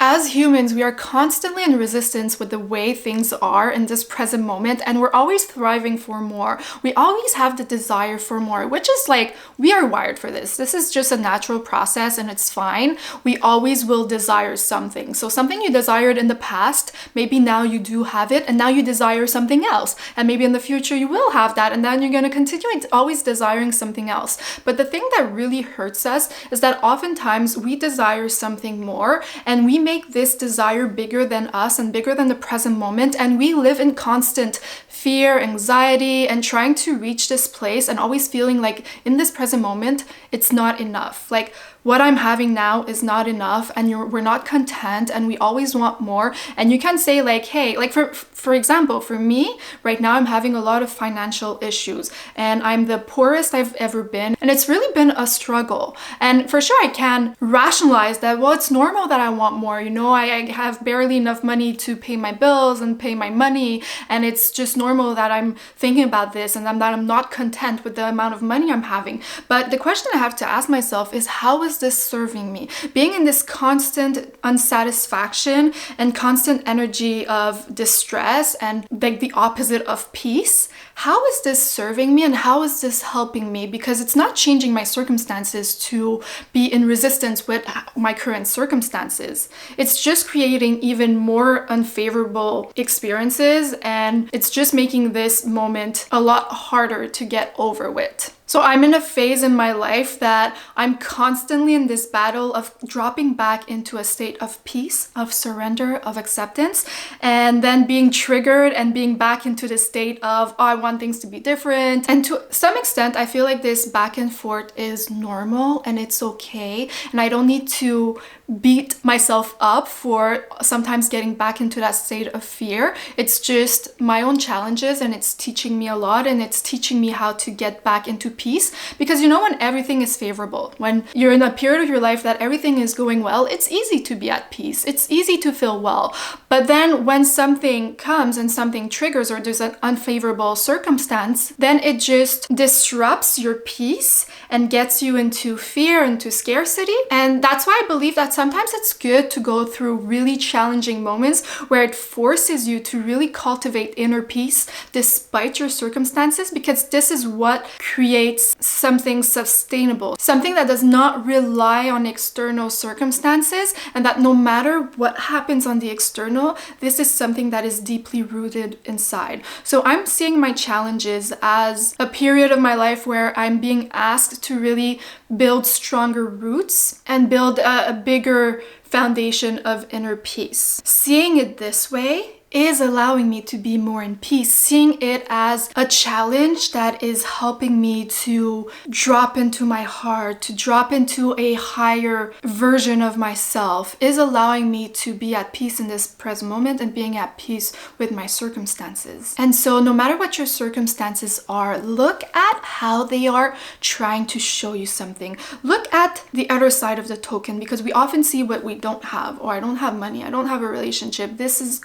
As humans, we are constantly in resistance with the way things are in this present moment, and we're always thriving for more. We always have the desire for more, which is like, we are wired for this. This is just a natural process and it's fine. We always will desire something. So something you desired in the past, maybe now you do have it, and now you desire something else. And maybe in the future you will have that, and then you're going to continue always desiring something else. But the thing that really hurts us is that oftentimes we desire something more, and we make this desire bigger than us and bigger than the present moment, and we live in constant fear, anxiety, and trying to reach this place and always feeling like in this present moment it's not enough. Like, what I'm having now is not enough, and we're not content, and we always want more. And you can say like, hey, like for example, for me right now, I'm having a lot of financial issues and I'm the poorest I've ever been, and it's really been a struggle. And for sure I can rationalize that, well, it's normal that I want more, you know, I have barely enough money to pay my bills and pay my money, and it's just normal that I'm thinking about this and that I'm not content with the amount of money I'm having. But the question I have to ask myself is, how is this serving me? Being in this constant unsatisfaction and constant energy of distress and like the opposite of peace, how is this serving me and how is this helping me? Because it's not changing my circumstances to be in resistance with my current circumstances. It's just creating even more unfavorable experiences, and it's just making this moment a lot harder to get over with. So I'm in a phase in my life that I'm constantly in this battle of dropping back into a state of peace, of surrender, of acceptance, and then being triggered and being back into the state of, oh, I want things to be different. And to some extent, I feel like this back and forth is normal and it's okay. And I don't need to beat myself up for sometimes getting back into that state of fear. It's just my own challenges, and it's teaching me a lot, and it's teaching me how to get back into peace. Because you know, when everything is favorable, when you're in a period of your life that everything is going well, it's easy to be at peace. It's easy to feel well. But then when something comes and something triggers, or there's an unfavorable circumstance, then it just disrupts your peace and gets you into fear, into scarcity. And that's why I believe that sometimes it's good to go through really challenging moments where it forces you to really cultivate inner peace despite your circumstances, because this is what creates something sustainable, something that does not rely on external circumstances, and that no matter what happens on the external, this is something that is deeply rooted inside. So I'm seeing my challenges as a period of my life where I'm being asked to really build stronger roots and build a bigger foundation of inner peace. Seeing it this way is allowing me to be more in peace. Seeing it as a challenge that is helping me to drop into my heart, to drop into a higher version of myself, is allowing me to be at peace in this present moment and being at peace with my circumstances. And so no matter what your circumstances are, look at how they are trying to show you something. Look at the other side of the token, because we often see what we don't have. Or I don't have money, I don't have a relationship, this is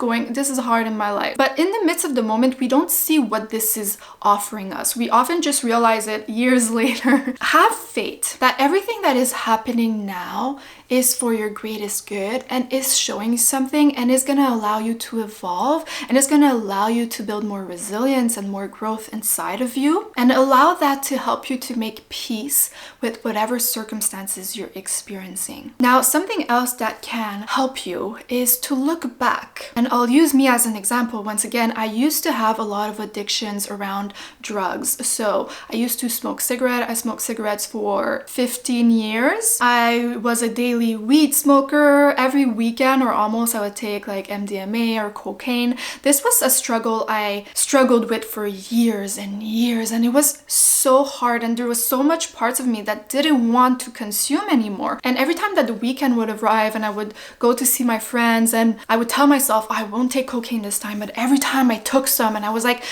hard in my life. But in the midst of the moment, we don't see what this is offering us. We often just realize it years later. Have faith that everything that is happening now is for your greatest good and is showing you something, and is going to allow you to evolve, and is going to allow you to build more resilience and more growth inside of you, and allow that to help you to make peace with whatever circumstances you're experiencing. Now, something else that can help you is to look back. And I'll use me as an example. Once again, I used to have a lot of addictions around drugs. So I used to smoke cigarettes. I smoked cigarettes for 15 years. I was a daily weed smoker. Every weekend or almost, I would take like MDMA or cocaine. This was a struggle I struggled with for years and years, and it was so hard, and there was so much parts of me that didn't want to consume anymore. And every time that the weekend would arrive and I would go to see my friends, and I would tell myself, I won't take cocaine this time, but every time I took some, and I was like,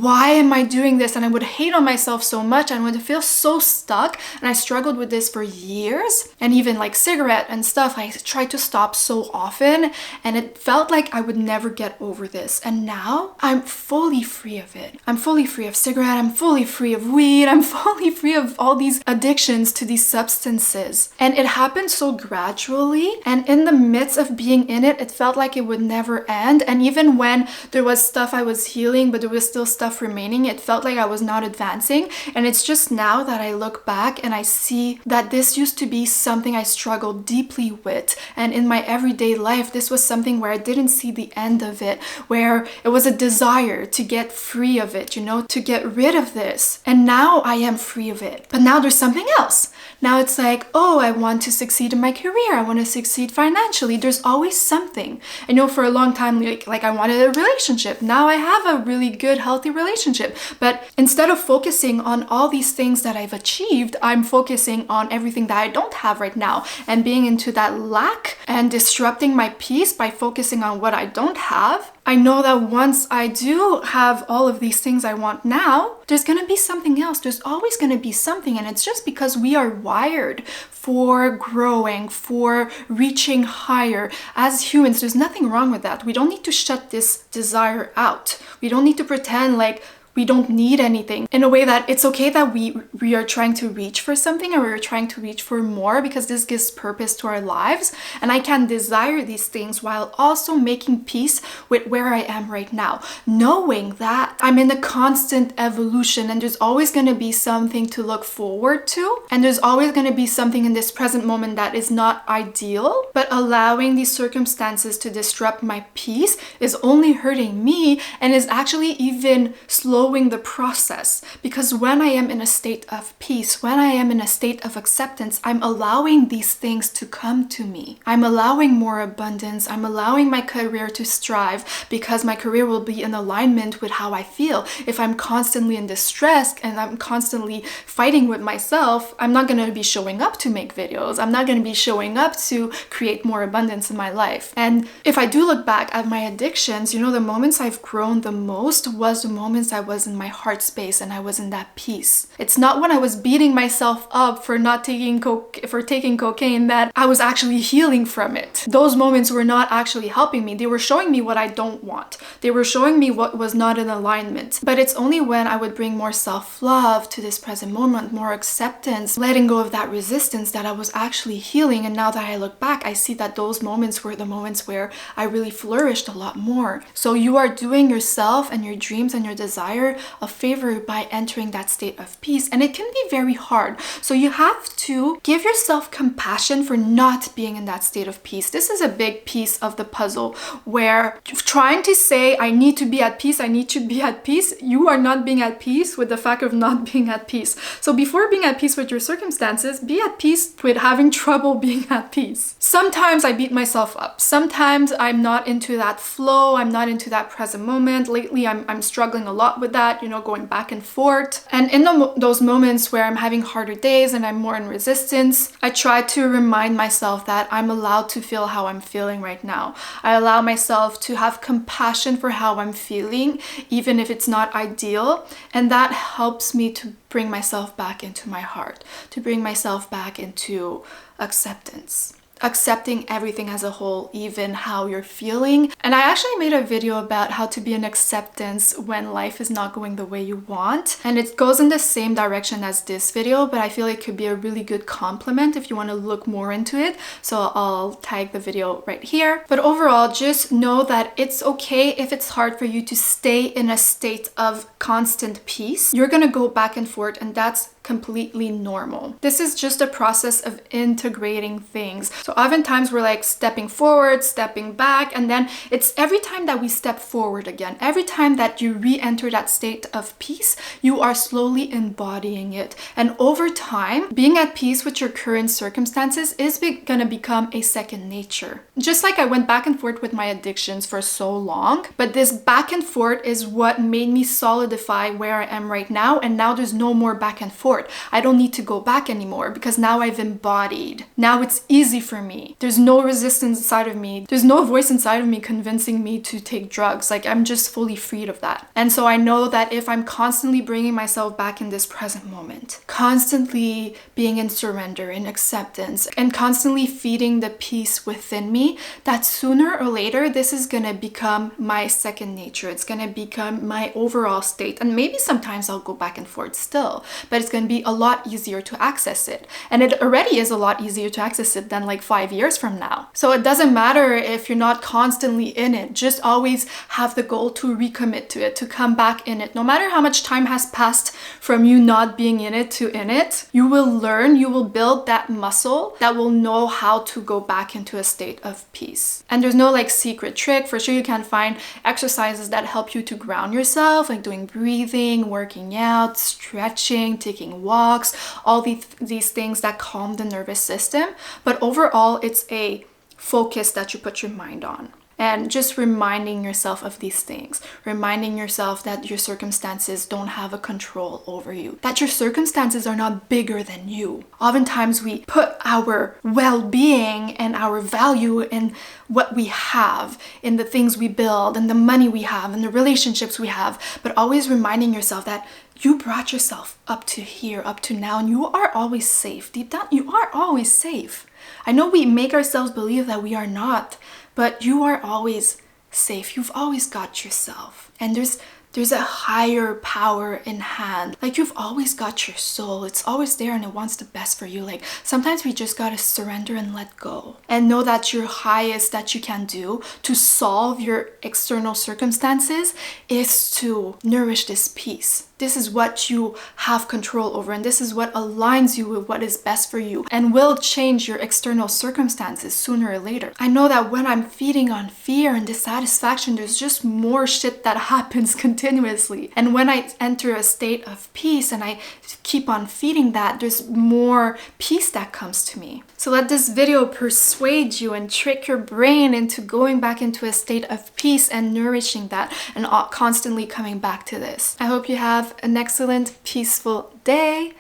why am I doing this? And I would hate on myself so much and would feel so stuck. And I struggled with this for years. And even like cigarette and stuff, I tried to stop so often and it felt like I would never get over this. And now I'm fully free of it. I'm fully free of cigarette. I'm fully free of weed. I'm fully free of all these addictions to these substances. And it happened so gradually. And in the midst of being in it, it felt like it would never end. And even when there was stuff I was healing, but there was still stuff remaining, it felt like I was not advancing. And it's just now that I look back and I see that this used to be something I struggled deeply with. And in my everyday life, this was something where I didn't see the end of it, where it was a desire to get free of it, you know, to get rid of this. And now I am free of it. But now there's something else. Now it's like, oh, I want to succeed in my career. I want to succeed financially. There's always something. I know for a long time, like I wanted a relationship. Now I have a really good, healthy relationship. But instead of focusing on all these things that I've achieved, I'm focusing on everything that I don't have right now and being into that lack and disrupting my peace by focusing on what I don't have. I know that once I do have all of these things I want now, there's going to be something else. There's always going to be something. And it's just because we are wired for growing, for reaching higher. As humans, there's nothing wrong with that. We don't need to shut this desire out. We don't need to pretend like we don't need anything, in a way that it's okay that we are trying to reach for something, or we're trying to reach for more, because this gives purpose to our lives. And I can desire these things while also making peace with where I am right now, knowing that I'm in a constant evolution and there's always going to be something to look forward to, and there's always going to be something in this present moment that is not ideal. But allowing these circumstances to disrupt my peace is only hurting me and is actually even slowing the process. Because when I am in a state of peace, when I am in a state of acceptance, I'm allowing these things to come to me. I'm allowing more abundance. I'm allowing my career to strive, because my career will be in alignment with how I feel. If I'm constantly in distress and I'm constantly fighting with myself, I'm not going to be showing up to make videos. I'm not going to be showing up to create more abundance in my life. And if I do look back at my addictions, you know, the moments I've grown the most was the moments I was in my heart space and I was in that peace. It's not when I was beating myself up for not taking cocaine that I was actually healing from it. Those moments were not actually helping me. They were showing me what I don't want. They were showing me what was not in alignment. But it's only when I would bring more self-love to this present moment, more acceptance, letting go of that resistance, that I was actually healing. And now that I look back, I see that those moments were the moments where I really flourished a lot more. So you are doing yourself and your dreams and your desire a favor by entering that state of peace. And it can be very hard. So you have to give yourself compassion for not being in that state of peace. This is a big piece of the puzzle, where trying to say, I need to be at peace, I need to be at peace, you are not being at peace with the fact of not being at peace. So before being at peace with your circumstances, be at peace with having trouble being at peace. Sometimes I beat myself up. Sometimes I'm not into that flow. I'm not into that present moment. Lately, I'm struggling a lot with that, you know, going back and forth. And in those moments where I'm having harder days and I'm more in resistance, I try to remind myself that I'm allowed to feel how I'm feeling right now. I allow myself to have compassion for how I'm feeling, even if it's not ideal. And that helps me to bring myself back into my heart, to bring myself back into acceptance. Accepting everything as a whole, even how you're feeling. And I actually made a video about how to be in acceptance when life is not going the way you want. And it goes in the same direction as this video, but I feel it could be a really good complement if you want to look more into it. So I'll tag the video right here. But overall, just know that it's okay if it's hard for you to stay in a state of constant peace. You're gonna go back and forth, and that's completely normal. This is just a process of integrating things. So oftentimes we're like stepping forward, stepping back, and then it's every time that we step forward again, every time that you re-enter that state of peace, you are slowly embodying it. And over time, being at peace with your current circumstances is gonna become a second nature. Just like I went back and forth with my addictions for so long, but this back and forth is what made me solidify where I am right now, and now there's no more back and forth. comfort. I don't need to go back anymore because now I've embodied. Now it's easy for me. There's no resistance inside of me. There's no voice inside of me convincing me to take drugs. Like, I'm just fully freed of that. And so I know that if I'm constantly bringing myself back in this present moment, constantly being in surrender, in acceptance, and constantly feeding the peace within me, that sooner or later, this is gonna become my second nature. It's gonna become my overall state. And maybe sometimes I'll go back and forth still, but it's gonna be a lot easier to access it. And it already is a lot easier to access it than like 5 years from now. So it doesn't matter if you're not constantly in it. Just always have the goal to recommit to it, to come back in it. No matter how much time has passed from you not being in it to in it, you will learn, you will build that muscle that will know how to go back into a state of peace. And there's no like secret trick. For sure you can find exercises that help you to ground yourself, like doing breathing, working out, stretching, taking walks, all these things that calm the nervous system. But overall, it's a focus that you put your mind on. And just reminding yourself of these things, reminding yourself that your circumstances don't have a control over you, that your circumstances are not bigger than you. Oftentimes we put our well-being and our value in what we have, in the things we build, and the money we have, and the relationships we have, but always reminding yourself that you brought yourself up to here, up to now, and you are always safe. Deep down, you are always safe. I know we make ourselves believe that we are not, but you are always safe. You've always got yourself. And there's a higher power in hand. Like, you've always got your soul. It's always there and it wants the best for you. Like, sometimes we just gotta surrender and let go. And know that your highest that you can do to solve your external circumstances is to nourish this peace. This is what you have control over, and this is what aligns you with what is best for you and will change your external circumstances sooner or later. I know that when I'm feeding on fear and dissatisfaction, there's just more shit that happens continuously. And when I enter a state of peace and I keep on feeding that, there's more peace that comes to me. So let this video persuade you and trick your brain into going back into a state of peace and nourishing that and constantly coming back to this. I hope you have an excellent, peaceful day,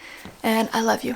and I love you.